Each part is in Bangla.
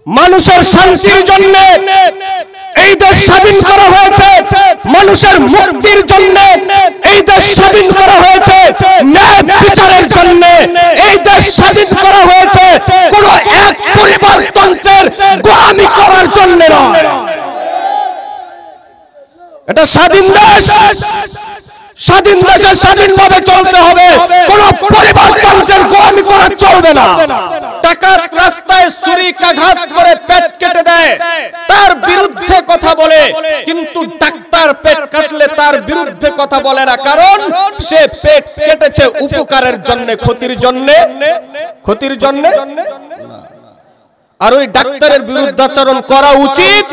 মানুষের শান্তির জন্য এই দেশ স্বাধীন করা হয়েছে, মানুষের মুক্তির জন্য এই দেশ স্বাধীন করা হয়েছে, ন্যায় বিচারের জন্য এই দেশ স্বাধীন করা হয়েছে, কোন এক পরিবারতন্ত্রের গোলামি করার জন্য নয়। এটা স্বাধীন দেশ, স্বাধীন দেশে স্বাধীনভাবে চলতে হবে, কোন পরিবারতন্ত্রের গোলামি করা চলবে না। টাকার রাস্তায় ছুরিকাঘাত করে পেট কেটে দেয়, তার বিরুদ্ধে কথা বলে, কিন্তু ডাক্তার পেট কাটলে তার বিরুদ্ধে কথা বলে না, কারণ সে পেট কেটেছে উপকারের জন্য, ক্ষতির জন্য, ক্ষতির জন্য। আর ওই ডাক্তারের বিরুদ্ধাচরণ করা উচিত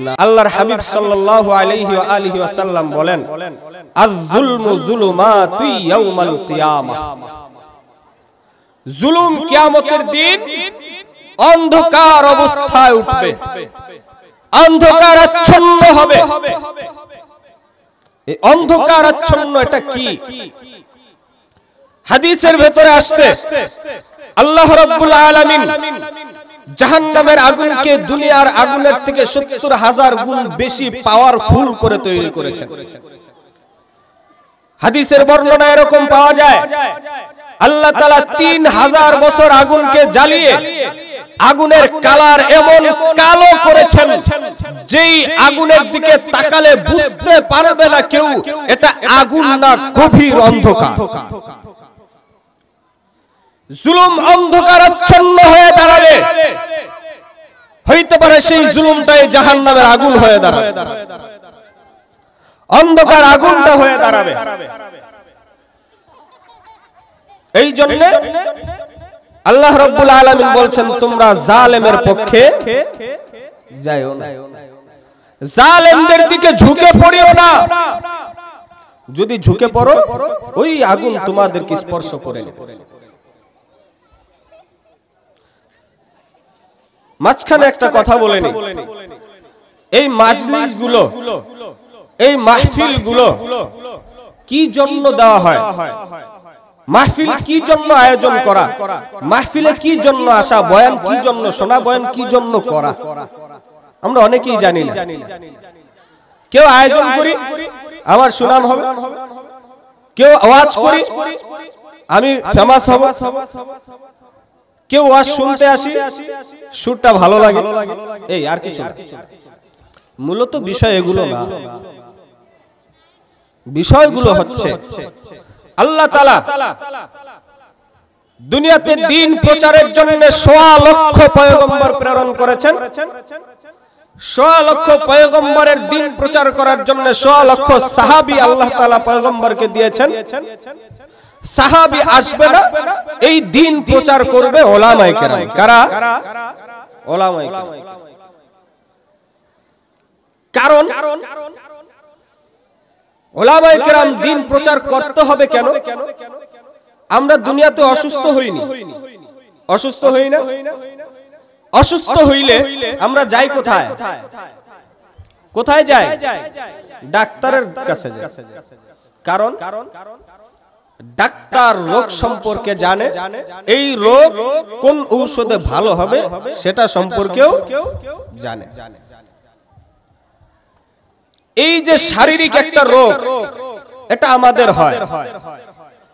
না। আল্লাহর হাবিব সাল্লাল্লাহু আলাইহি ওয়া আলিহি ওয়াসাল্লাম বলেন, আয-যুলমু যুলুমাতু ইয়াউমাল কিয়ামাহ, জুলুম কিয়ামতের দিন অন্ধকার অবস্থায় উঠবে, অন্ধকার আচ্ছন্ন হবে। এই অন্ধকার আচ্ছন্ন এটা কি? হাদিসের ভেতরে আসছে আল্লাহ রাব্বুল আলামিন জাহান্নামের আগুনকে দুনিয়ার আগুনের থেকে ৭০,০০০ গুণ বেশি পাওয়ারফুল করে তৈরি করেছেন। হাদিসের বর্ণনা এরকম পাওয়া যায়, আল্লাহ তাআলা ৩০০০ বছর আগুনকে জ্বালিয়ে আগুনের কালার এমন কালো করেছেন, যেই আগুনের দিকে তাকালে বুঝতে পারবে না কেউ এটা আগুন না গভীর অন্ধকার। জুলুম অন্ধকারাচ্ছন্ন হয়ে দাঁড়াবে, হইতে পারে সেই জুলুমটাই জাহান্নামের আগুন হয়ে দাঁড়াবে, অন্ধকার আগুনটা হয়ে দাঁড়াবে। এই জন্য আল্লাহ রাব্বুল আলামিন বলছেন, তোমরা জালেমের পক্ষে যাইও না, জালেমদের দিকে ঝুঁকে পড়িও না। যদি ঝুঁকে পড়ো ওই আগুন তোমাদেরকে স্পর্শ করে নেবে। মাঝখানে একটা কথা বলে নি, এই মাজলিসগুলো, এই মাহফিলগুলো কি জন্য দেওয়া হয়? মাহফিল কি জন্য আয়োজন করা? মাহফিলে কি জন্য আসা? বয়ান কি জন্য শোনা? বয়ান কি জন্য করা? আমরা অনেকেই জানি না। কেউ আয়োজন করি আমার সুনাম হবে, কেউ আওয়াজ করি আমি ফেমাস হব, কেউ ওয়াজ শুনতে আসি সুরটা ভালো লাগে, এই আর কিছু। মূলত বিষয় এগুলো না, বিষয়গুলো হচ্ছে আল্লাহ তাআলা দুনিয়াতে দ্বীন প্রচারের জন্য ১৬ লক্ষ পয়গম্বর প্রেরণ করেছেন। ১৬ লক্ষ পয়গম্বরের দ্বীন প্রচার করার জন্য ১৬ লক্ষ সাহাবী আল্লাহ তাআলা পয়গম্বরকে দিয়েছেন। সাহাবী আসবে না, এই দ্বীন প্রচার করবে উলামায়ে কেরাম। কারা? উলামায়ে কেরাম। কারণ উলামায়ে কেরাম দ্বীন প্রচার করতে হবে কেন? আমরা দুনিয়াতে অসুস্থ হইনি, অসুস্থ হই না? অসুস্থ হইলে আমরা যাই কোথায়? কোথায় যাই? ডাক্তারের কাছে যাই। কারণ ডাক্তার রোগ সম্পর্কে জানে, এই রোগ কোন ঔষধে ভালো হবে সেটা সম্পর্কেও জানে। এই যে শারীরিক একটা রোগ, এটা আমাদের হয়।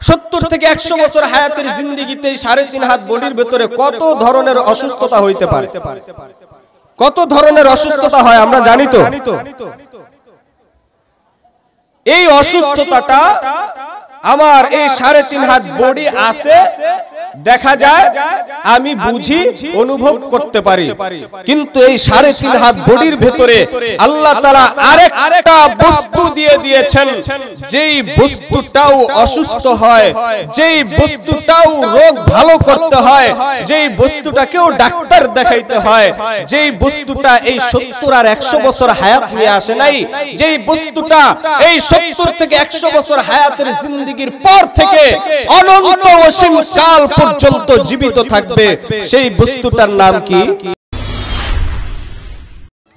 ৭০ থেকে ১০০ বছর হায়াতের জিন্দেগিতে ৩.৫ হাত বডির ভেতরে কত ধরনের অসুস্থতা হইতে পারে, কত ধরনের অসুস্থতা হয় আমরা জানি তো। এই অসুস্থতাটা আমার এই ৩.৫ হাত বডি আছে, দেখা যায়, আমি বুঝি, অনুভব করতে পারি, কিন্তু এই ৩.৫ হাত বডির ভেতরে আল্লাহ তাআলা আরেকটা বস্তু দিয়ে দিয়েছেন, যেই বস্তুটাও অসুস্থ হয়, যেই বস্তুটাও রোগ ভালো করতে হয়, যেই বস্তুটাকেও ডাক্তার দেখাইতে হয়, যেই বস্তুটা এই ৭০ আর ১০০ বছর হায়াত নিয়ে আসে নাই, যেই বস্তুটা এই ৭০ থেকে ১০০ বছর হায়াতের জিন্দেগির পর থেকে অনন্ত অসীম কাল পর্যন্ত জীবিত থাকবে, সেই বস্তুটার নাম কি?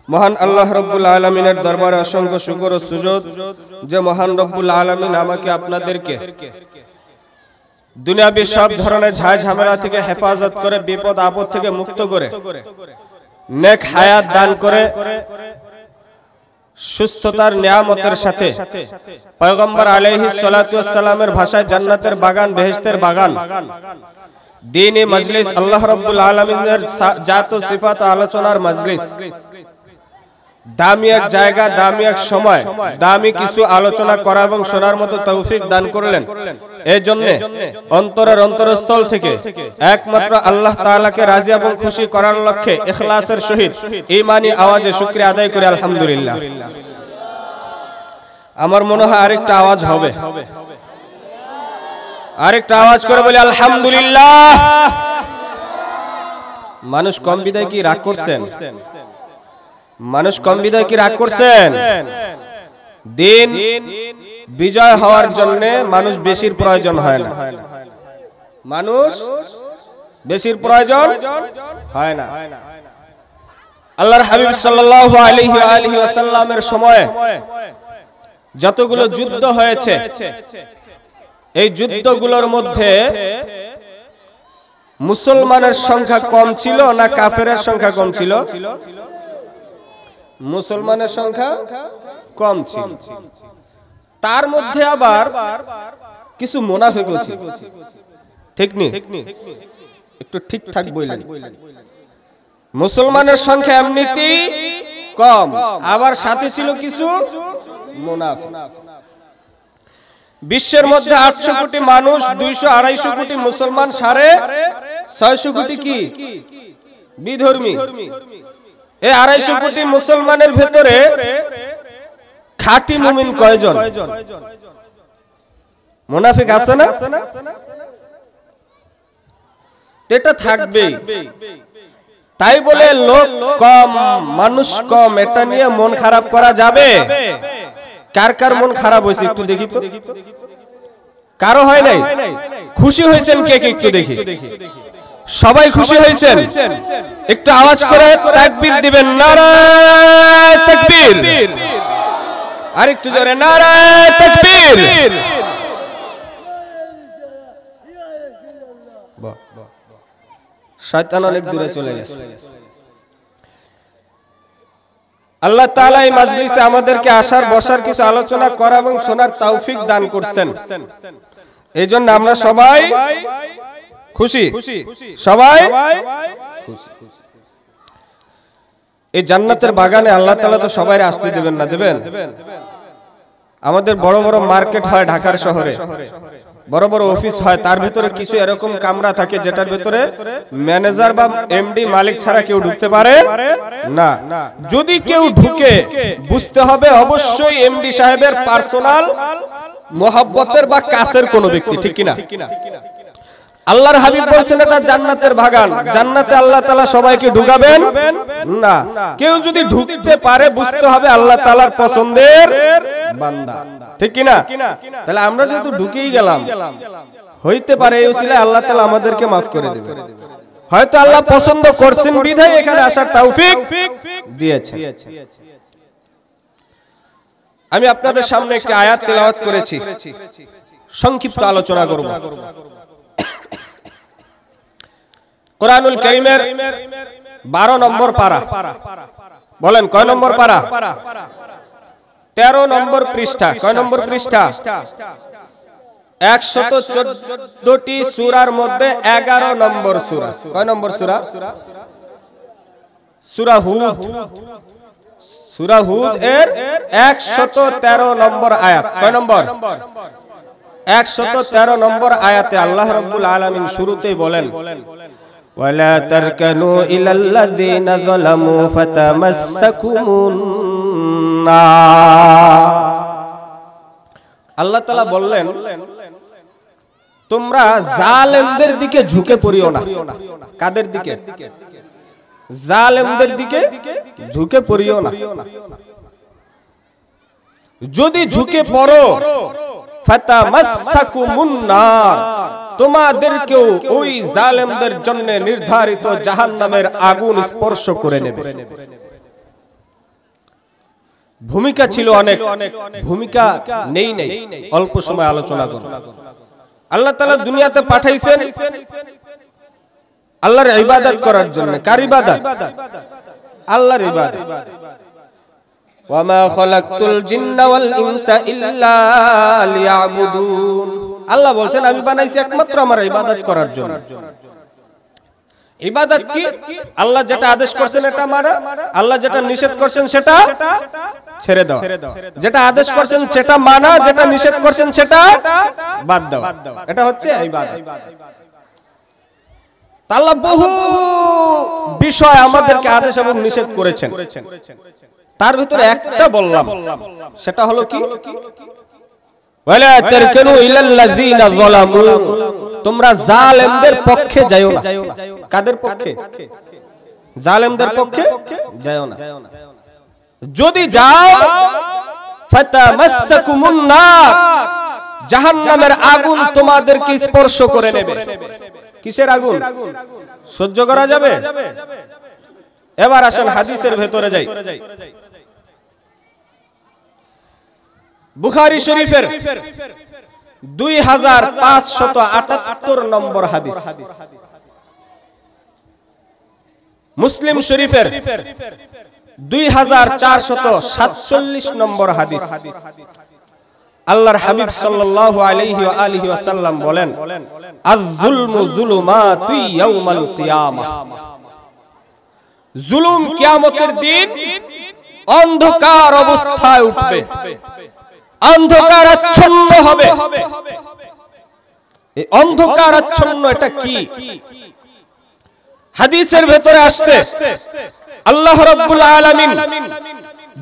মহান আল্লাহ রাব্বুল আলামিনের দরবারে অসংখ্য শুকর ও সুজুদ যে মহান রব্বুল আলামিন আমাকে আপনাদেরকে দুনিয়াবি সব ধরনের ঝামেলা থেকে হেফাজত করে, বিপদ আপদ থেকে মুক্ত করে নেক হায়াত দান করে সুস্থতার নিয়ামতের সাথে পয়গম্বর আলাইহিস সালাতু ওয়াস সালামের ভাষায় জান্নাতের বাগান, বেহেশতের বাগান, দ্বীনি মজলিস, আল্লাহ রাব্বুল আলামিনের জাত ও সিফাত আলোচনার মজলিস, দামি এক জায়গা, দামি এক সময়, দামি কিছু আলোচনা করা এবং শোনার মতো তৌফিক দান করলেন। এই জন্য অন্তরের অন্তরস্থল থেকে একমাত্র আল্লাহ তাআলাকে রাজি এবং খুশি করার লক্ষ্যে ইখলাসের সহিত ঈমানি আওয়াজে শুকরিয়া আদায় করে আলহামদুলিল্লাহ। আমার মনে হয় আরেকটা আওয়াজ হবে, আরেকটা আওয়াজ করে বলি আলহামদুলিল্লাহ। মানুষ কম বিদায় কি রাগ করছেন? মানুষ কম বিদায় কি রাগ করছেন? দিন বিজয় হওয়ার জন্য মানুষ বেশির প্রয়োজন হয় না, মানুষ বেশির প্রয়োজন হয় না। আল্লাহর হাবিব সাল্লাল্লাহু আলাইহি ওয়াসাল্লামের সময়ে যতগুলো যুদ্ধ হয়েছে, এই যুদ্ধগুলোর মধ্যে মুসলমানের সংখ্যা কম ছিল না কাফেরের সংখ্যা কম ছিল? মুসলমানের সংখ্যা কম ছিল। তার মধ্যে আবার কিছু মুনাফিকও ছিল, ঠিক নি? একটু ঠিকঠাক বললেন। মুসলমানের সংখ্যা এমনিতেই কম, আবার সাথে ছিল কিছু মুনাফিক। বিশ্বের মধ্যে 800 কোটি মানুষ, 200-250 কোটি মুসলমান, 650 কোটি কি বিধর্মী। এই 250 কোটি মুসলমানের ভেতরে খাঁটি মুমিন কয়জন? মুনাফিক আছে না? এটা থাকবেই। তাই বলে লোক কম, মানুষ কম, এটা নিয়ে মন খারাপ করা যাবে? কার কার মন খারাপ হয়েছে একটু দেখি তো। কারো হয় নাই? খুশি হয়েছেন কে কে একটু দেখি। সবাই খুশি হয়েছেন? একটু আওয়াজ করে তাকবীর দিবেন। নারায়ে তাকবীর। আর একটু জোরে নারায়ে তাকবীর। শয়তান অনেক দূরে চলে গেছে। আল্লাহ তাআলা এই মাজলিসে আমাদেরকে আসার, বসার, কিছু আলোচনা করা এবং শোনার তৌফিক দান করছেন। এই জন্য আমরা সবাই খুশি, সবাই খুশি। এই জান্নাতের বাগানে আল্লাহ তাআলা তো সবাই আসতে দিবেন না? দেবেন। আমাদের বড় বড় মার্কেট হয় ঢাকার শহরে, বড় বড় অফিস হয়, তার ভিতরে কিছু এরকম কামরা থাকে যেটার ভিতরে ম্যানেজার বা এমডি, মালিক ছাড়া কেউ ঢুকতে পারে না। যদি কেউ ঢুকে, বুঝতে হবে অবশ্যই এমডি সাহেবের পার্সোনাল মোহাব্বতের বা কাছের কোনো ব্যক্তি, ঠিক কিনা? আল্লাহর হাবিব বলছেন এটা জান্নাতের বাগান, জান্নাতে আল্লাহ তাআলা সবাইকে ঢুকাবেন না। কেউ যদি ঢুকতে পারে, বুঝতে হবে আল্লাহ তাআলার পছন্দের বান্দা, ঠিক কিনা? তাহলে আমরা যেহেতু ঢুকেই গেলাম, হইতে পারে এই উসিলায় আল্লাহ তাআলা আমাদেরকে মাফ করে দিবেন। হয়তো আল্লাহ পছন্দ করছেন বিধায় এখানে আসার তৌফিক দিয়েছেন। আমি আপনাদের সামনে একটি আয়াত তেলাওয়াত করেছি, সংক্ষিপ্ত আলোচনা করব। কুরআনুল কারীমের 12 নম্বর পারা। বলেন কয় নম্বর পারা? 13 নম্বর পৃষ্ঠা। কয় নম্বর পৃষ্ঠা? 114টি সূরার মধ্যে 11 নম্বর সূরা। কয় নম্বর সূরা? সূরা হুদ। সূরা হুদ এর 113 নম্বর আয়াত। কয় নম্বর? 113 নম্বর আয়াতে আল্লাহ রাব্বুল আলামিন শুরুতেই বলেন, ওয়ালা তারকানু ইলাল্লাযিনা যালামু ফাতামাসসাকুমুন নার। আল্লাহ তাআলা বললেন, তোমরা জালেমদের দিকে ঝুঁকে পড়িও না। কাদের দিকে? জালেমদের দিকে ঝুঁকে পড়িও না। যদি ঝুঁকে পড়ো, ফাতামাসসাকুমুন নার, তোমাদেরকেও ওই জালেমদের জন্য নির্ধারিত জাহান্নামের আগুন স্পর্শ করে নেবে। ভূমিকা ছিল অনেক, ভূমিকা নেই অল্প সময় আলোচনা করব। আল্লাহ তাআলা দুনিয়াতে পাঠাইছেন আল্লাহর ইবাদত করার জন্য। কার ইবাদত? আল্লাহর ইবাদত। ওয়া মা খালাকতুল জিন্না ওয়াল ইনসা ইল্লা লিয়াবুদুন। আল্লাহ বলছেন আমি বানাইছি একমাত্র আমার ইবাদত করার জন্য। ইবাদত কি? আল্লাহ যেটা আদেশ করছেন এটা মানা, আল্লাহ যেটা নিষেধ করছেন সেটা ছেড়ে দাও। যেটা আদেশ করছেন সেটা মানা, যেটা নিষেধ করছেন সেটা বাদ দাও। এটা হচ্ছে ইবাদত। আল্লাহ বহু বিষয় আমাদেরকে আদেশ এবং নিষেধ করেছেন, তার ভিতরে একটা বললাম, সেটা হলো কি? ওয়ালা তারকানু ইলাল্লাযিনা যালামু। তোমরা জালেমদের পক্ষে যাও না। কাদের পক্ষে? জালেমদের পক্ষে যাও না। যদি যাও ফাতামাসসাকুমুন নার, জাহান্নামের আগুন তোমাদেরকে স্পর্শ করে নেবে। কিসের আগুন? সহ্য করা যাবে? এবার আসেন হাদিসের ভেতরে যাই। বুখারী শরীফের 2578 নম্বর হাদিস, মুসলিম শরীফের 2447 নম্বর হাদিস। আল্লাহর হাবিব সাল্লাল্লাহু আলাইহি ওয়া আলিহি ওয়াসাল্লাম বলেন, আয-যুলমু যুলুমাতু ইয়াউমাল কিয়ামাহ। জুলুম কিয়ামতের দিন অন্ধকার অবস্থায় উঠবে, অন্ধকার আচ্ছন্ন হবে। এই অন্ধকার আচ্ছন্ন এটা কি? হাদিসের ভেতরে আসছে আল্লাহ রাব্বুল আলামিন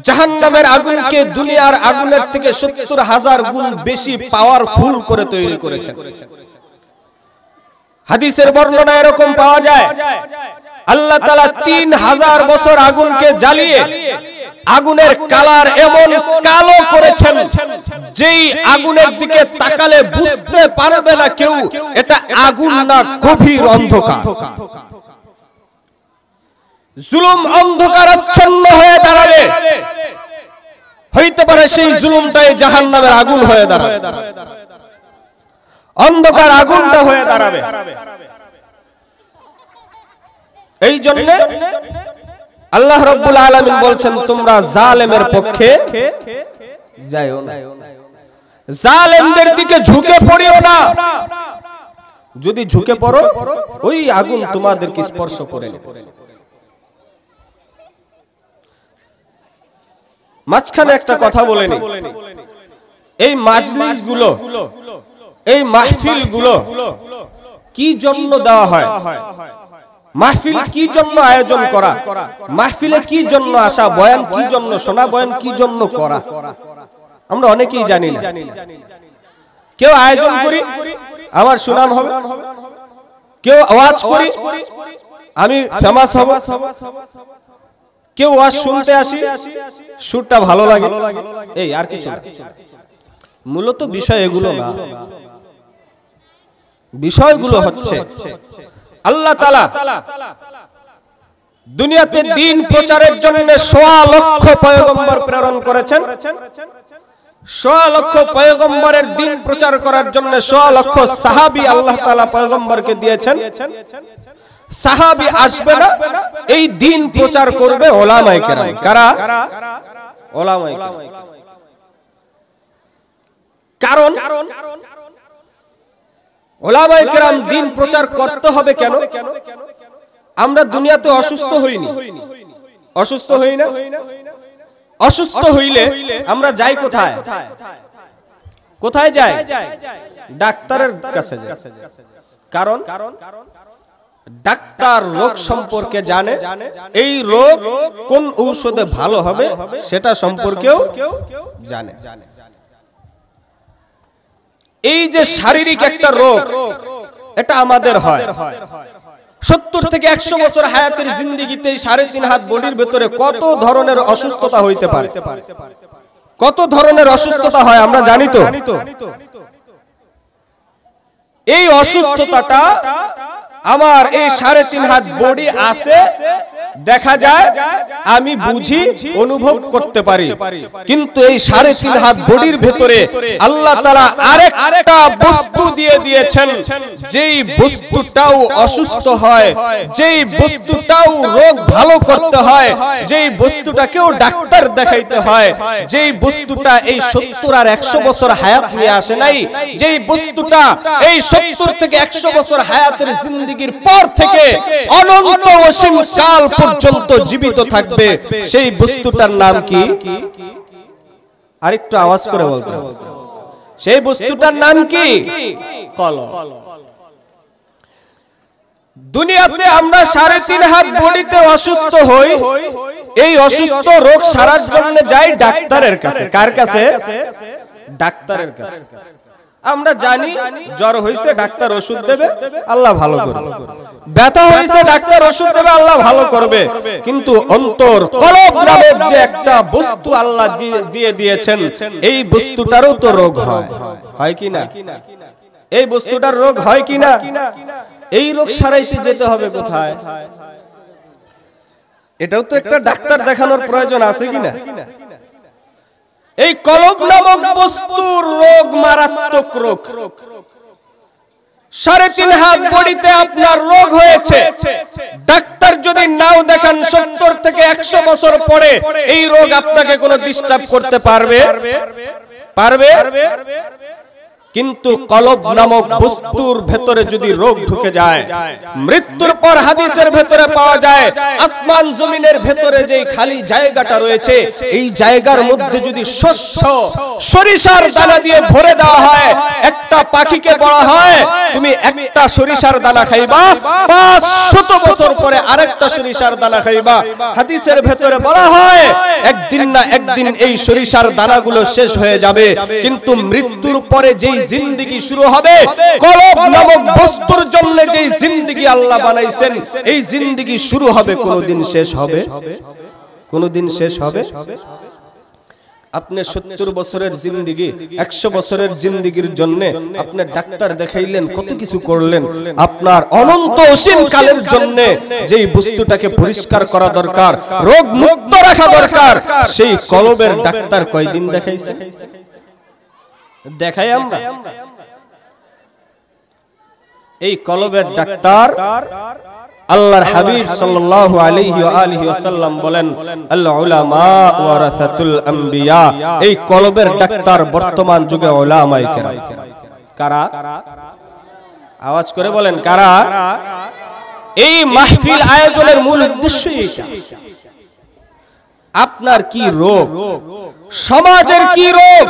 জাহান্নামের আগুনকে দুনিয়ার আগুনের থেকে 70,000 গুণ বেশি পাওয়ারফুল করে তৈরি করেছেন। হাদিসের বর্ণনা এরকম পাওয়া যায়, আল্লাহ তাআলা 3000 বছর আগুনকে জ্বালিয়ে আগুনের কালার এমন কালো করেছেন যেই আগুনের দিকে তাকালে বুঝতে পারবে না কেউ এটা আগুন না গভীর অন্ধকার। জুলুম অন্ধকারাচ্ছন্ন হয়ে দাঁড়াবে, হইতে পারে সেই জুলুমটাই জাহান্নামের আগুন হয়ে দাঁড়াবে, অন্ধকার আগুনটা হয়ে দাঁড়াবে। এই জন্য আল্লাহ রাব্বুল আলামিন বলছেন তোমরা জালেমের পক্ষে যাও না, জালেমদের দিকে ঝুঁকে পড়িও না। যদি ঝুঁকে পড়ো ওই আগুন তোমাদেরকে স্পর্শ করে নেবে। মাঝখানে একটা কথা বলে নি, এই মাজলিসগুলো, এই মাহফিলগুলো কি জন্য দেওয়া হয়? মাহফিল কি জন্য আয়োজন করা? মাহফিলে কি জন্য আসা? বয়ান কি জন্য শোনা? বয়ান কি জন্য করা? আমরা অনেকেই জানি না। কেউ আয়োজন করি আমার সুনাম হবে, কেউ আওয়াজ করি আমি ফেমাস হব, কেউ ওয়াজ শুনতে আসি সুরটা ভালো লাগে, এই আর কিছু। মূলত বিষয় এগুলো না, বিষয়গুলো হচ্ছে আল্লাহ তাআলা দুনিয়াতে দ্বীন প্রচারের জন্য 1.25 লক্ষ পয়গম্বর প্রেরণ করেছেন। 1.25 লক্ষ পয়গম্বরের দ্বীন প্রচার করার জন্য 1.25 লক্ষ সাহাবী আল্লাহ তাআলা পয়গম্বরকে দিয়েছেন। সাহাবী আসবে না, এই দ্বীন প্রচার করবে উলামায়ে কেরাম। কারা? উলামায়ে কেরাম। কারণ উলামায়ে কেরাম দ্বীন প্রচার করতে হবে কেন? আমরা দুনিয়াতে অসুস্থ হইনি, অসুস্থ হই না? অসুস্থ হইলে আমরা যাই কোথায়? কোথায় যাই? ডাক্তারের কাছে যাই। কারণ ডাক্তার রোগ সম্পর্কে জানে, এই রোগ কোন ঔষধে ভালো হবে সেটা সম্পর্কেও জানে। এই যে শারীরিক একটা রোগ, এটা আমাদের হয়। 70 থেকে 100 বছর হায়াতের জিন্দেগিতে 3.5 হাত বডির ভেতরে কত ধরনের অসুস্থতা হইতে পারে, কত ধরনের অসুস্থতা হয় আমরা জানি তো। এই অসুস্থতাটা আমার এই 3.5 হাত বডি আছে, দেখা যায় আমি বুঝি অনুভব করতে পারি, কিন্তু এই 3.5 হাত বডির ভেতরে আল্লাহ তাআলা আরেকটা বস্তু দিয়ে দিয়েছেন, যেই বস্তুটাও অসুস্থ হয়, যেই বস্তুটাও রোগ ভালো করতে হয়, যেই বস্তুটাকেও ডাক্তার দেখাইতে হয়, যেই বস্তুটা এই 70 আর 100 বছর হায়াত নিয়ে আসে নাই, যেই বস্তুটা এই 70 থেকে 100 বছর হায়াতের জিন্দেগির পর থেকে অনন্ত অসীম কাল পর্যন্ত জীবিত থাকবে, সেই বস্তুটার নাম কি? আরেকটু আওয়াজ করে বলতে হবে। সেই বস্তুটার নাম কি? কলম। দুনিয়াতে আমরা 3.5 হাত বডিতে অসুস্থ হই, এই অসুস্থ রোগ সারার জন্য যাই ডাক্তারের কাছে। কার কাছে? ডাক্তারের কাছে। আমরা জানি জ্বর হইছে, ডাক্তার ওষুধ দেবে, আল্লাহ ভালো করবে। ব্যথা হইছে, ডাক্তার ওষুধ দেবে, আল্লাহ ভালো করবে। কিন্তু অন্তর কলব নামক যে একটা বস্তু আল্লাহ দিয়ে দিয়েছেন, এই বস্তুটারও তো রোগ হয়, হয় কি না? এই বস্তুটার রোগ হয় কি না? এই রোগ সারাইতে যেতে হবে কোথায়? এটাও তো একটা ডাক্তার দেখানোর প্রয়োজন আছে কি না? এই কলব নামক বস্তুর রোগ মারাত্মক রোগ। 3.5 হাত বডিতে আপনার রোগ হয়েছে, ডাক্তার যদি নাও দেখান 70 থেকে 100 বছর পরে এই রোগ আপনাকে কোনো ডিস্টার্ব করতে পারবে? পারবে? কিন্তু কলব নামক বস্তুর ভেতরে যদি রোগ ঢুকে যায়, মৃত্যুর পর হাদিসের ভেতরে পাওয়া যায় আসমান জমিনের ভেতরে যে খালি জায়গাটা রয়েছে, এই জায়গার মধ্যে যদি শস্য সরিষার দানা দিয়ে ভরে দেওয়া হয়, একটা পাখিকে বলা হয় তুমি একটা সরিষার দানা খাইবা, 500 বছর পরে আরেকটা সরিষার দানা খাইবা। হাদিসের ভেতরে বলা হয় একদিন না একদিন এই সরিষার দানাগুলো শেষ হয়ে যাবে, কিন্তু মৃত্যুর পরে যেই জিন্দেগি শুরু হবে, কলব নামক বস্তুর জন্য যেই জিন্দেগি আল্লাহ বানাইছেন, এই জিন্দেগি শুরু হবে, কোনদিন শেষ হবে? কোনদিন শেষ হবে? আপনি 70 বছরের জিন্দেগি, 100 বছরের জিন্দেগির জন্য আপনি ডাক্তার দেখাইলেন, কত কিছু করলেন, আপনার অনন্ত অসীম কালের জন্য যেই বস্তুটাকে পরিষ্কার করা দরকার, রোগ মুক্ত রাখা দরকার, সেই কলবের ডাক্তার কয়দিন দেখাইছে? দেখাই আমরা? এই কলবের ডাক্তার আল্লাহর হাবিব সাল্লাল্লাহু আলাইহি ওয়া আলিহি ওয়াসাল্লাম বলেন, আল উলামা ওয়ারাসাতুল আম্বিয়া। এই কলবের ডাক্তার বর্তমান যুগে উলামায়ে কেরাম। কারা? আওয়াজ করে বলেন কারা? এই মাহফিল আয়োজনের মূল উদ্দেশ্য এটা। আপনার কি রোগ? সমাজের কি রোগ?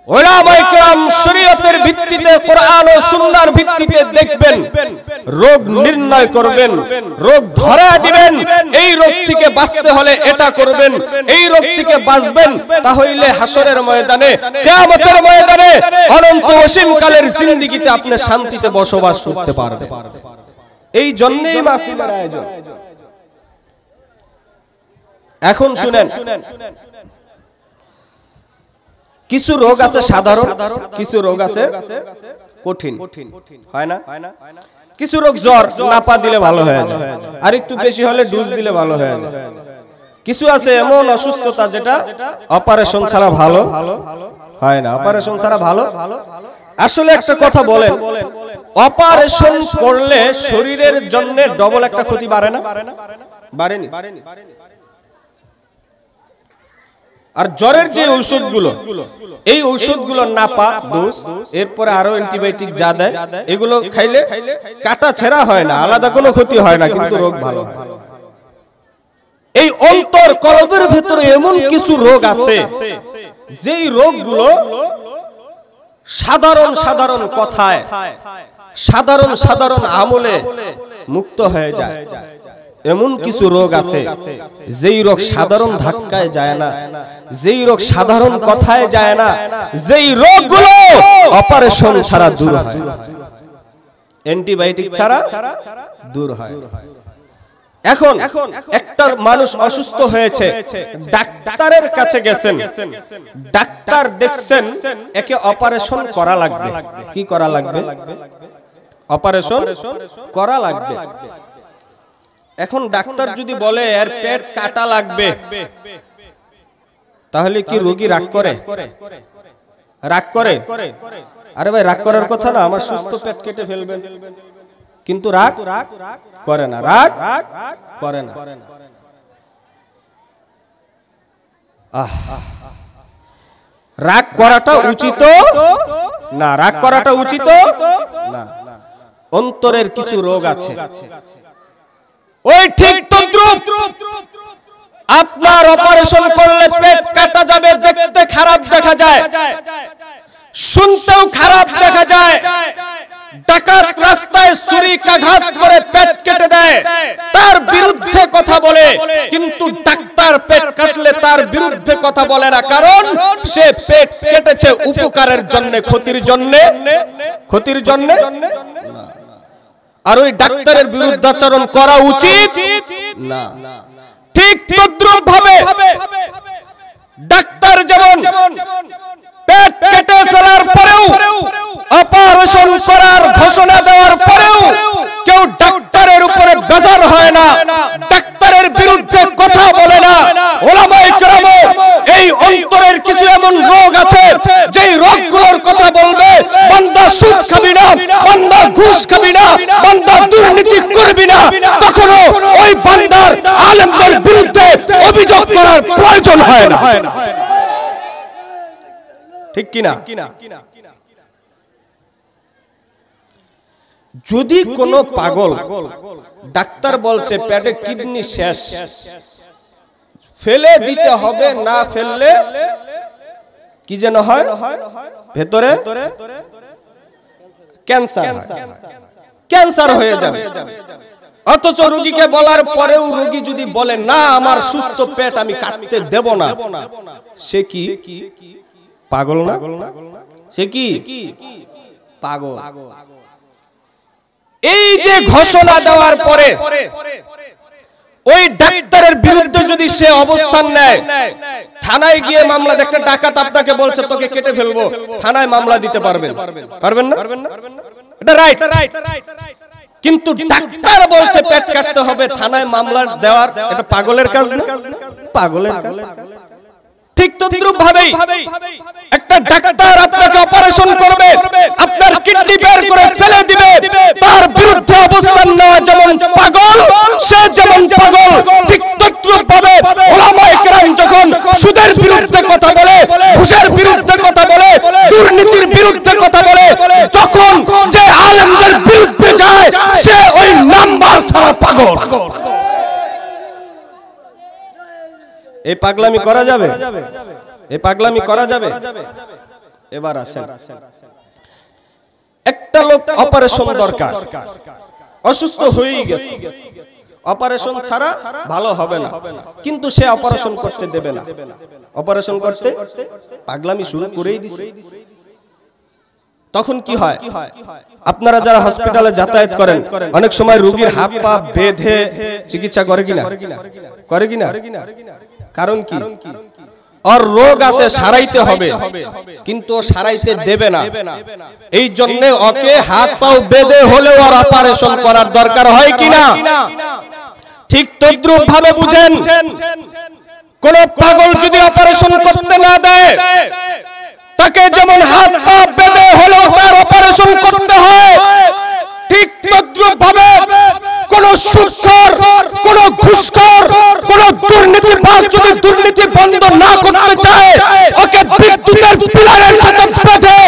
উলামায়ে কেরাম শরীয়তের ভিত্তিতে, কোরআন ও সুন্নাহর ভিত্তিতে দেখবেন, রোগ নির্ণয় করবেন, রোগ ধরা দিবেন। এই রোগ থেকে বাঁচতে হলে এটা করবেন, এই রোগ থেকে বাঁচবেন, তাহলে হাসরের ময়দানে, কিয়ামতের ময়দানে অনন্ত অসীম কালের জিন্দেগিতে আপনি শান্তিতে বসবাস করতে পারবেন। এই জন্যই মাহফিলের আয়োজন। এখন শুনেন, কিছু রোগ আছে সাধারণ, কিছু রোগ আছে কঠিন, হয় না? কিছু রোগ জ্বর নাপা দিলে ভালো হয়ে যায়, আর একটু বেশি হলে ডোজ দিলে ভালো হয়ে যায়। কিছু আছে এমন অসুস্থতা যেটা অপারেশন ছাড়া ভালো হয় না, অপারেশন ছাড়া ভালো। আসলে একটা কথা বলেন, অপারেশন করলে শরীরের জন্য ডবল একটা ক্ষতি বাড়ে না? বাড়েনি? আর জ্বরের যে ঔষধগুলো, এই ঔষধগুলো নাপা ডোজ, এরপরে আরো অ্যান্টিবায়োটিক যা দেয়, এগুলো খাইলে কাটা ছেঁড়া হয় না, আলাদা কোনো ক্ষতি হয় না, কিন্তু রোগ ভালো হয়। এই অন্তর কলবের ভেতরে এমন কিছু রোগ আছে, যেই রোগগুলো সাধারণ সাধারণ কথায়, সাধারণ সাধারণ আমলে মুক্ত হয়ে যায়। এমন কিছু রোগ আছে যেই রোগ সাধারণ ধাক্কায় যায় না, যেই রোগ সাধারণ কথায় যায় না, যেই রোগগুলো অপারেশন ছাড়া দূর হয়, অ্যান্টিবায়োটিক ছাড়া দূর হয়। এখন একটা মানুষ অসুস্থ হয়েছে, ডাক্তারের কাছে গেছেন, ডাক্তার দেখছেন একে অপারেশন করা লাগবে। কি করা লাগবে? অপারেশন করা লাগবে। এখন ডাক্তার যদি বলে এর পেট কাটা লাগবে, তাহলে কি রোগী রাগ করে? রাগ করে? আরে ভাই রাগ করার কথা না, আমার সুস্থ পেট কেটে ফেলবেন, কিন্তু রাগ করে না, রাগ করে না। রাগ করাটা উচিত না, রাগ করাটা উচিত না। অন্তরের কিছু রোগ আছে, ওই ঠিক তদ্রুপ আপনার অপারেশন করলে পেট কাটা যাবে, দেখতে খারাপ দেখা যায়, শুনতেও খারাপ দেখা যায়। ডাকাত রাস্তায় ছুরিকাঘাত করে পেট কেটে দেয়, তার বিরুদ্ধে কথা বলে, কিন্তু ডাক্তার পেট কাটলে তার বিরুদ্ধে কথা বলে না, কারণ সে পেট কেটেছে উপকারের জন্য, ক্ষতির জন্য, ক্ষতির জন্য। আর ওই ডাক্তারের বিরুদ্ধাচরণ করা উচিত না। ঠিক তদ্রুপ ভাবে ডাক্তার যেমন পেট কেটে ফেলার পরেও, অপারেশন করার ঘোষণা দেওয়ার পরেও কেউ ডাক্তারের উপরে বেজার হয় না, ডাক্তারের বিরুদ্ধে কথা বলে না। ওলামায়ে কেরাম এই অন্তরের কিছু এমন রোগ আছে, যেই রোগগুলোর কথা বলবে, বান্দা সুদ খাবি না, বান্দা ঘুষ খাবি না, বান্দা দুর্নীতি করবি না, তখনও ওই বান্দার আলেমদের বিরুদ্ধে অভিযোগ করার প্রয়োজন হয় না। ঠিক কিনা? যদি কোনো পাগল ডাক্তার বলছে পেটে কিডনি শেষ, ফেলে দিতে হবে, না ফেললে কি যেন হয়, ভেতরে ক্যান্সার হয়ে যাবে, অথচ রোগীকে বলার পরেও রোগী যদি বলে না আমার সুস্থ পেট আমি কাটতে দেব না, সে কি পাগল না? সে কি পাগল? এই যে ঘোষণা দেওয়ার পরে ওই ডাক্তারের বিরুদ্ধে যদি সে অবস্থান নেয়, থানায় গিয়ে মামলা, একটা ডাকাত আপনাকে বলছে তোকে কেটে ফেলবো, থানায় মামলা দিতে পারবেন? পারবেন না? এটা রাইট। কিন্তু ডাক্তার বলছে পেট কাটতে হবে, থানায় মামলা দেওয়ার এটা পাগলের কাজ না? পাগলের কাজ। ঠিক তদ্রুপ ভাবেই একটা ডাক্তার আপনাকে অপারেশন করবে, আপনার কিডনি বের করে ফেলে দিবে, তার বিরুদ্ধে অবস্থান নেওয়া যেমন পাগল, সে যেমন পাগল, ঠিক তদ্রুপ ভাবে ওলামায়ে কেরাম যখন সুদের বিরুদ্ধে কথা বলে, ঘুষের বিরুদ্ধে কথা বলে, দুর্নীতির বিরুদ্ধে কথা বলে, যখন যে আলেমদের বিরুদ্ধে যায়, সে ওই নাম্বার ছাড়া পাগল। এই পাগলামি করা যাবে? এই পাগলামি করা যাবে? এবার আসেন, একটা লোক অপারেশন দরকার, অসুস্থ হয়েই গেছে, অপারেশন ছাড়া ভালো হবে না, কিন্তু সে অপারেশন করতে দেবে না, অপারেশন করতে পাগলামি শুরু করেই দিছে। তখন কি হয়? আপনারা যারা হসপিটালে যাতায়াত করেন, অনেক সময় রোগীর হাত পা বেঁধে চিকিৎসা করে কিনা? করে কিনা? কারণ কি? ওর রোগ আছে, সারাইতে হবে, কিন্তু ও সারাইতে দেবে না, এই জন্য ওকে হাত পা বেঁধে হলেও ওর অপারেশন করার দরকার হয় কিনা? ঠিক তদ্রুপ ভাবে বুঝেন, কোন পাগল যদি অপারেশন করতে না দেয়, তাকে যেমন হাত পা বেঁধে হলেও তার অপারেশন করতে হয়, ঠিক তদ্রুপ ভাবে কোন সুদখোর, কোন ঘুষখোর, কোন দুর্নীতিবাজ যদি দুর্নীতি বন্ধ না করতে চায়, ওকে বিদ্যুতের পিলারের সাথে বেঁধে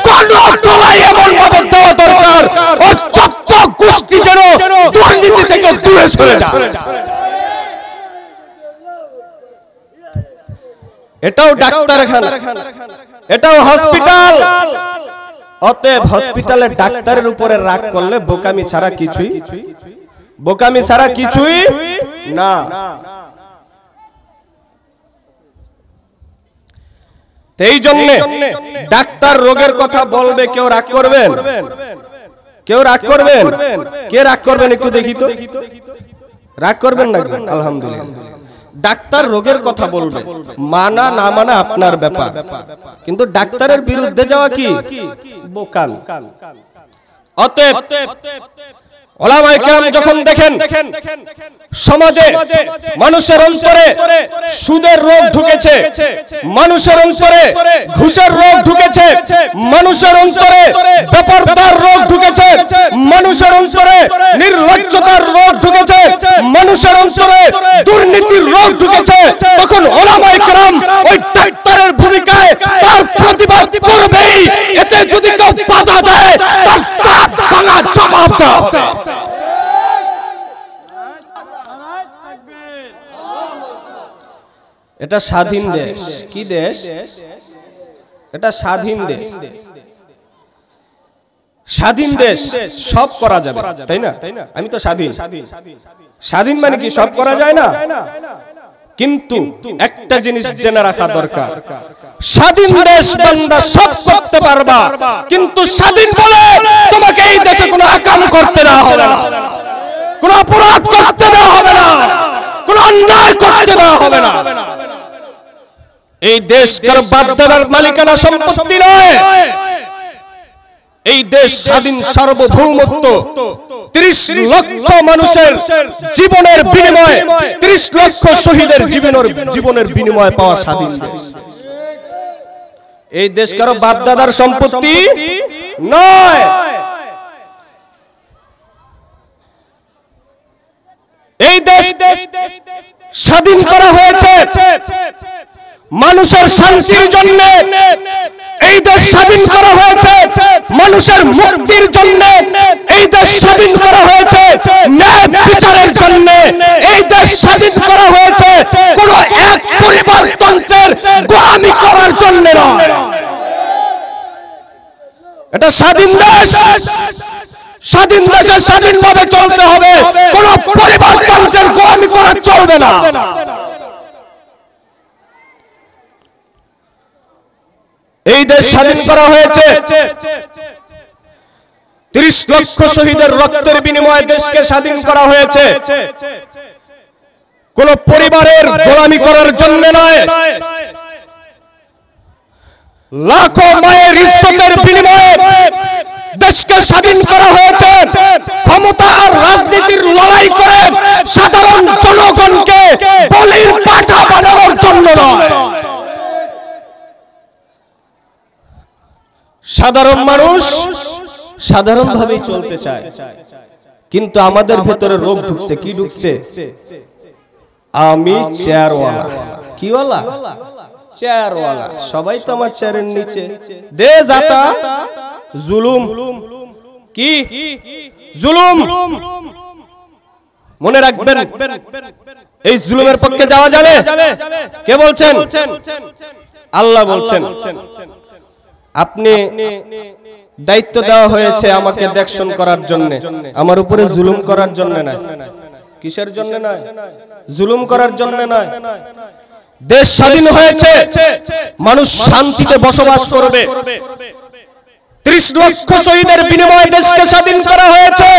গণতলায় এমন ভাবে দেওয়া দরকার, ওর চক্র গোষ্ঠী যেন দুর্নীতি থেকে দূরে সরে যায়। এটাও ডাক্তারখানা, এটাও হসপিটাল। অতএব হসপিটালের ডাক্তারের উপরে রাগ করলে বোকামি ছাড়া কিছুই, বোকামি ছাড়া কিছুই না। এই জন্য ডাক্তার রোগের কথা বলবে, কেউ রাগ করবেন? কেউ রাগ করবেন? কে রাগ করবেন একটু দেখি তো, রাগ করবেন না? আলহামদুলিল্লাহ। ডাক্তার রোগের কথা বলবে, মানা না মানা আপনার ব্যাপার, কিন্তু ডাক্তারের বিরুদ্ধে যাওয়া কি বোকামি। অতএব ওলামায়ে কেরাম যখন দেখেন সমাজে মানুষের অন্তরে সুদের রোগ ঢুকেছে, মানুষের অন্তরে ঘুষের রোগ ঢুকেছে, মানুষের অন্তরে বেপরদার রোগ ঢুকেছে, মানুষের অন্তরে নির্লজ্জতার রোগ ঢুকেছে, মানুষের অন্তরে দুর্নীতির রোগ ঢুকেছে, তখন ওলামায়ে কেরাম ওই ডাক্তারের ভূমিকায় তার প্রতিবাদ করবেই। এতে যদি কেউ বাধা দেয় তার দাঁত ভাঙা জবাব দেওয়া হবে। এটা স্বাধীন দেশ। কি দেশ? এটা স্বাধীন দেশ। স্বাধীন দেশ, সব করা যাবে, তাই না? আমি তো স্বাধীন। স্বাধীন মানে কি সব করা যায় না? কিন্তু একটা জিনিস জেনে রাখা দরকার, স্বাধীন দেশ বান্দা সব করতে পারবা, কিন্তু স্বাধীন বলে তোমাকে এই দেশে কোনো আকাম করতে দেওয়া হবে না, কোনো অপরাধ করতে দেওয়া হবে না, কোনো অন্যায় করতে দেওয়া হবে না। এই দেশ কারো বাপদাদার মালিকানা সম্পত্তি নয়। এই দেশ স্বাধীন সার্বভৌমত্ব। 30 লক্ষ মানুষের জীবনের বিনিময়ে, 30 লক্ষ শহীদের জীবনের বিনিময়ে পাওয়া স্বাধীন দেশ। এই দেশ কারো বাপদাদার সম্পত্তি নয়। এই দেশ স্বাধীন করা হয়েছে মানুষের শান্তির জন্য। এই দেশ স্বাধীন করা হয়েছে মানুষের মুক্তির জন্য। এই দেশ স্বাধীন করা হয়েছে ন্যায় বিচারের জন্য। এই দেশ স্বাধীন করা হয়েছে কোন এক পরিবারতন্ত্রের গোলামি করার জন্য নয়। এটা স্বাধীন দেশ। স্বাধীন দেশে স্বাধীনভাবে চলতে হবে, কোন পরিবারতন্ত্রের গোলামি করা চলবে না। এই দেশ স্বাধীন করা হয়েছে 30 লক্ষ শহীদের রক্তের বিনিময়ে দেশকে স্বাধীন করা হয়েছে, কোন পরিবারের গোলামি করার জন্য নয়। লাখো মায়ের ইজ্জতের বিনিময়ে দেশকে স্বাধীন করা হয়েছে ক্ষমতা আর রাজনীতির লড়াই করে সাধারণ জনগণকে বলির পাঠা বানানোর জন্য নয়। সাধারণ মানুষ সাধারণভাবেই চলতে চায়, কিন্তু আমাদের ভেতরে রোগ ঢুকছে। কি ঢুকছে? আমি চেয়ারওয়ালা। কি ওয়ালা? চেয়ারওয়ালা। সবাই তো আমার চেয়ারের নিচে। দে জাতা জুলুম। কি জুলুম? মনে রাখবেন, এই জুলুমের পক্ষে যাওয়া যাবে? কে বলছেন? আল্লাহ বলছেন। আপনি দায়িত্ব দেওয়া হয়েছে আমাকে দেখশন করার জন্য, আমার উপরে জুলুম করার জন্য নয়। কিসের জন্য নয়? জুলুম করার জন্য নয়। দেশ স্বাধীন হয়েছে মানুষ শান্তিতে বসবাস করবে। 30 লক্ষ শহীদের বিনিময়ে দেশকে স্বাধীন করা হয়েছে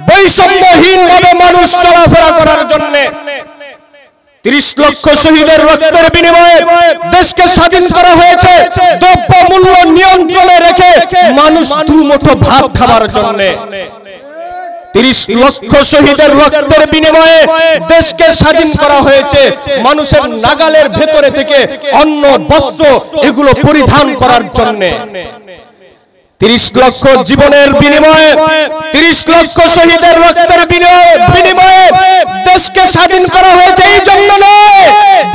বৈষম্যহীনভাবে মানুষ চলাফেরা করার জন্য। 30 লক্ষ শহীদের রক্তের বিনিময়ে দেশকে স্বাধীন করা হয়েছে দ্রব্য মূল্য নিয়ন্ত্রণে রেখে মানুষ দুমুঠো ভাত খাবার জন্য। 30 লক্ষ শহীদের রক্তের বিনিময়ে দেশকে স্বাধীন করা হয়েছে মানুষের নাগালের ভেতরে থেকে অন্ন বস্ত্র এগুলো পরিধান করার জন্য। 30 লক্ষ জীবনের বিনিময়ে, 30 লক্ষ শহীদের রক্তের বিনিময়ে দেশকে স্বাধীন করা হয়েছে এই জন্য নয়,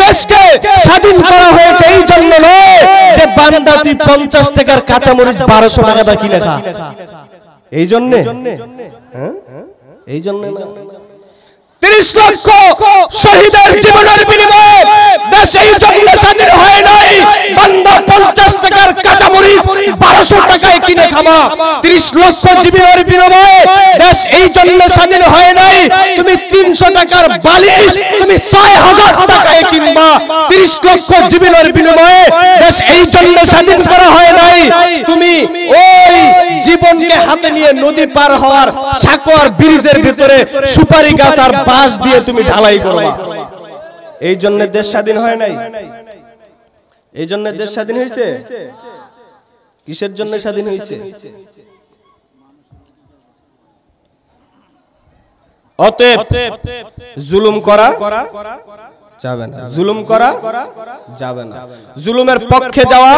দেশকে স্বাধীন করা হয়েছে এই জন্য নয় যে বান্দা তুই 50 টাকার কাঁচামরিচ 1200 টাকা দা কিনে খা, এই জন্য। এই জন্য 30 লক্ষ শহীদের জীবনের বিনিময়ে দেশ এই জন্য স্বাধীন হয় নাই বান্দা 50 টাকার কাঁচামরিচ 1200 টাকায় কিনে খাবা। 30 লক্ষ জীবনের বিনিময়ে দেশ এই জন্য স্বাধীন হয় নাই তুমি 300 টাকার বালিশ তুমি 6000 টাকায় কিনবা। 30 লক্ষ জীবনের বিনিময়ে দেশ এই জন্য স্বাধীন করা হয় নাই তুমি ওই জীবনকে হাতে নিয়ে নদী পার হওয়ার সাকোয়ার ব্রিজের ভিতরে সুপারি গাছ আর বাঁশ দিয়ে তুমি ঢালাই করবা। এই জন্য দেশ স্বাধীন হয় নাই। এই জন্য দেশ স্বাধীন হয়েছে। কিসের জন্য স্বাধীন হয়েছে? অতএব জুলুম করা যাবে না, জুলুম করা যাবে না, জুলুমের পক্ষে যাওয়া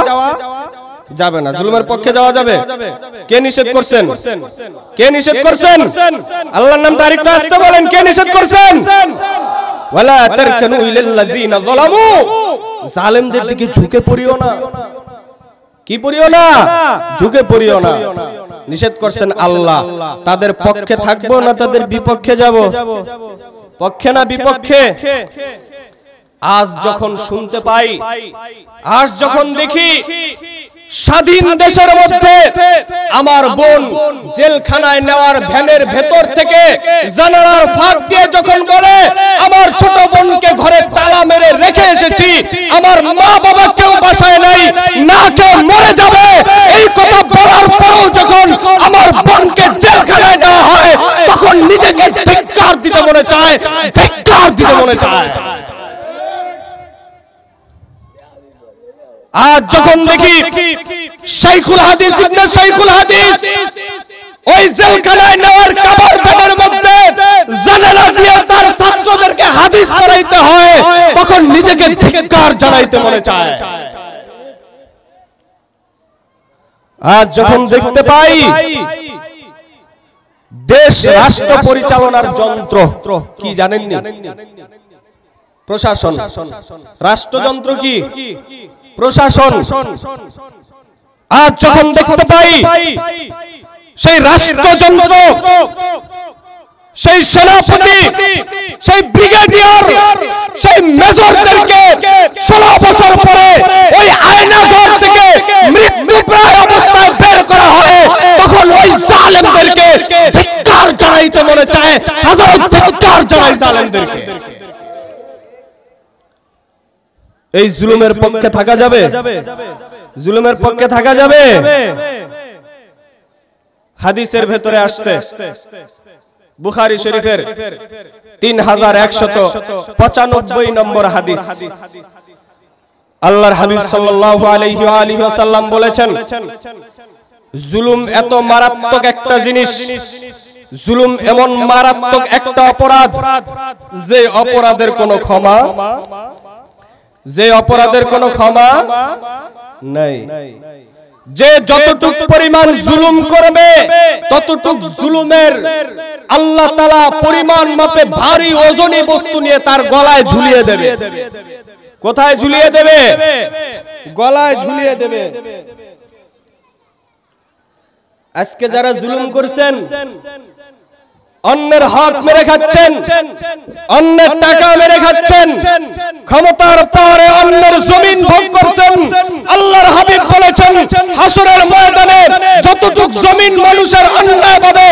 যাবে না। জুলুমের পক্ষে যাওয়া যাবে? কে নিষেধ করছেন? কে নিষেধ করছেন? আল্লাহর নামটা আরেকটু আসতে বলেন, কে নিষেধ করছেন? ওয়ালা তারকানু ইলাল্লাযিনা যালামু, জালেমদের দিকে ঝুঁকে পড়িও না। কি পড়িও না? ঝুঁকে পড়িও না। নিষেধ করছেন আল্লাহ। তাদের পক্ষে থাকবো না তাদের বিপক্ষে যাব? পক্ষে না বিপক্ষে? আজ যখন শুনতে পাই, আজ যখন দেখি স্বাধীন দেশের মধ্যে আমার বোন জেলখানায় নেওয়ার ভ্যানের ভেতর থেকে জানালার ফাঁক দিয়ে যখন বলে আমার ছোট বোনকে ঘরে তালা মেরে রেখে এসেছি, আমার মা বাবা কেউ বাসায় নাই, না কেউ মরে যাবে, এই কথা বলার পরেও যখন আমার বোনকে জেলখানায় নেওয়া হয়, তখন নিজেকে ধিক্কার দিতে মনে চায়, ধিক্কার দিতে মনে চায়। আজ যখন দেখি শাইখুল হাদিস ইবনে শাইখুল হাদিস ওই জেলখানায় নেওয়ার কাবার ভ্যানের মধ্যে জানালা দিয়ে তার ছাত্রদেরকে হাদিস পড়াইতে হয়, তখন নিজেকে ধিক্কার জানাইতে মনে চায়। আজ যখন দেখতে পাই দেশ রাষ্ট্র পরিচালনার যন্ত্র কি জানেননি? প্রশাসন। রাষ্ট্রযন্ত্র কি? প্রশাসন। আজ যখন দেখতে পাই সেই রাষ্ট্রযন্ত্র, সেই সেনাপতি, সেই ব্রিগেডিয়ার, সেই মেজরদেরকে 16 বছর পরে ওই আয়নাঘর থেকে মৃত্যুপ্রায় অবস্থায় বের করা হয়, তখন ওই জালেমদেরকে ধিক্কার জানাইতে মনে চায়, হাজারো ধিক্কার জানাই জালেমদেরকে। এই জুলুমের পক্ষে থাকা যাবে? জুলুমের পক্ষে থাকা যাবে? হাদিসের ভেতরে আসছে, বুখারী শরীফের 3195 নম্বর হাদিস, আল্লাহর হাবিব সাল্লাল্লাহু আলাইহি ওয়া আলিহি ওয়াসাল্লাম বলেছেন, জুলুম এত মারাত্মক একটা জিনিস, জুলুম এমন মারাত্মক একটা অপরাধ যে অপরাধের কোনো ক্ষমা, যে অপরাধের কোনো ক্ষমা নাই। যে যতটুক পরিমাণ জুলুম করবে ততটুক জুলুমের আল্লাহ তাআলা পরিমাণ মাপে ভারী ওজনী বস্তু নিয়ে তার গলায় ঝুলিয়ে দেবে। কোথায় ঝুলিয়ে দেবে? গলায় ঝুলিয়ে দেবে। আজকে যারা জুলুম করছেন, অন্যের হক মেরে খাচ্ছেন, অন্যের টাকা মেরে খাচ্ছেন, ক্ষমতার পরে অন্যের জমিন ভোগ করছেন, আল্লাহর হাবিব বলেছেন হাসরের ময়দানে যতটুক জমিন মানুষের অন্যায়ভাবে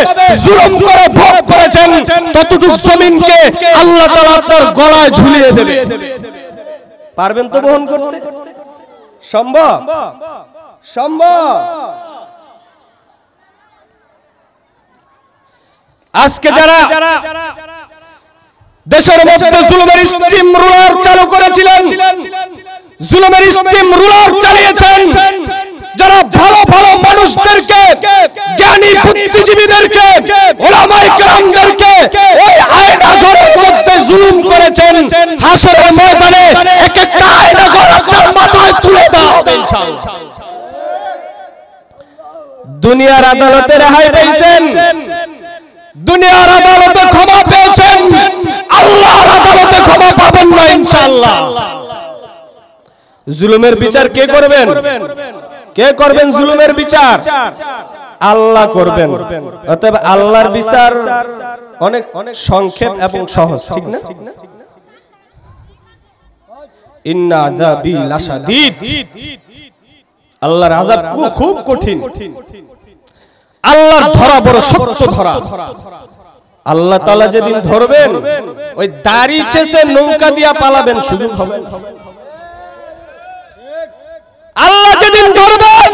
জুলুম করে ভোগ করেছেন, ততটুক জমিনকে আল্লাহ তাআলা তার গলায় ঝুলিয়ে দেবে। পারবেন তো বহন করতে? সম্ভব? সম্ভব? আজকে যারা দেশের মধ্যে জুলুমের স্টিম রুলার চালু করেছিলেন, জুলুমের স্টিম রুলার চালিয়েছেন, যারা ভালো ভালো মানুষদেরকে, জ্ঞানী বুদ্ধিজীবীদেরকে, উলামায়ে কেরামদেরকে ওই আয়নাঘরের মধ্যে জুলুম করেছেন, হাসরের ময়দানে এক একটা আয়নাঘর আপনার মাথায় তুলে দেওয়া হবে ইনশাআল্লাহ। দুনিয়ার আদালতে রেহাই পেয়েছেন, দুনিয়ার আদালতে ক্ষমা পেয়েছেন, আল্লাহর আদালতে ক্ষমা পাবেন না ইনশাআল্লাহ। জুলুমের বিচার কে করবেন? কে করবেন জুলুমের বিচার? আল্লাহ করবেন। অতএব আল্লাহর বিচার অনেক সংক্ষেপ এবং সহজ, ঠিক না? ইন্না আযাবি লাশাদীদ, আল্লাহর আযাব খুব কঠিন, আল্লাহর ধরা বড় শক্ত ধরা। আল্লাহ তাআলা যেদিন ধরবেন ওই দাড়ি চেঁচে নৌকা দিয়া পালাবেন, সুযোগ হবে না। আল্লাহ যেদিন ধরবেন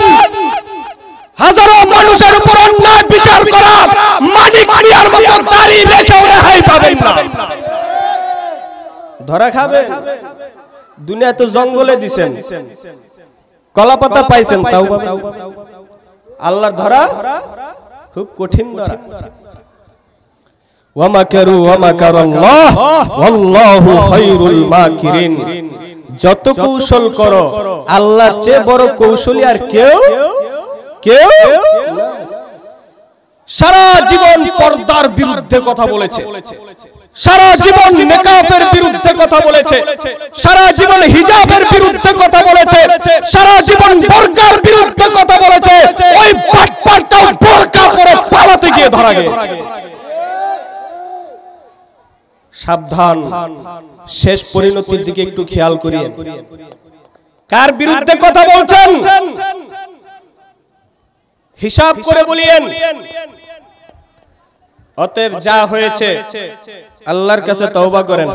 হাজারো মানুষের উপর অন্যায় বিচার করা মানিক মিয়ার মতো দাড়ি রেখেও রেহাই পাবেন না, ধরা খাবে। দুনিয়া তো জঙ্গলে দিছেন, কলাপাতা পাইছেন, তাও আল্লাহর ধরা খুব কঠিন ধরা। ওয়া মাকারু ওয়া মাকারাল্লাহ ওয়াল্লাহু খায়রুল মাকিরিন। যত কৌশল করো আল্লাহর চেয়ে বড় কৌশলী আর কেউ সারা জীবন পর্দার বিরুদ্ধে কথা বলেছে, সারা জীবন নিকাবের বিরুদ্ধে কথা বলেছে, সারা জীবন হিজাবের বিরুদ্ধে কথা বলেছে, সারা জীবন বোরকার বিরুদ্ধে কথা বলেছে, ওই বাটপারটা বোরকা পরে পালাতে গিয়ে ধরা গেছে। সাবধান, শেষ পরিণতির দিকে একটু খেয়াল করিয়ে। কার বিরুদ্ধে কথা বলছেন হিসাব করে বলিয়েন। অতএব যা হয়েছে আল্লাহর কাছে তওবা করেন।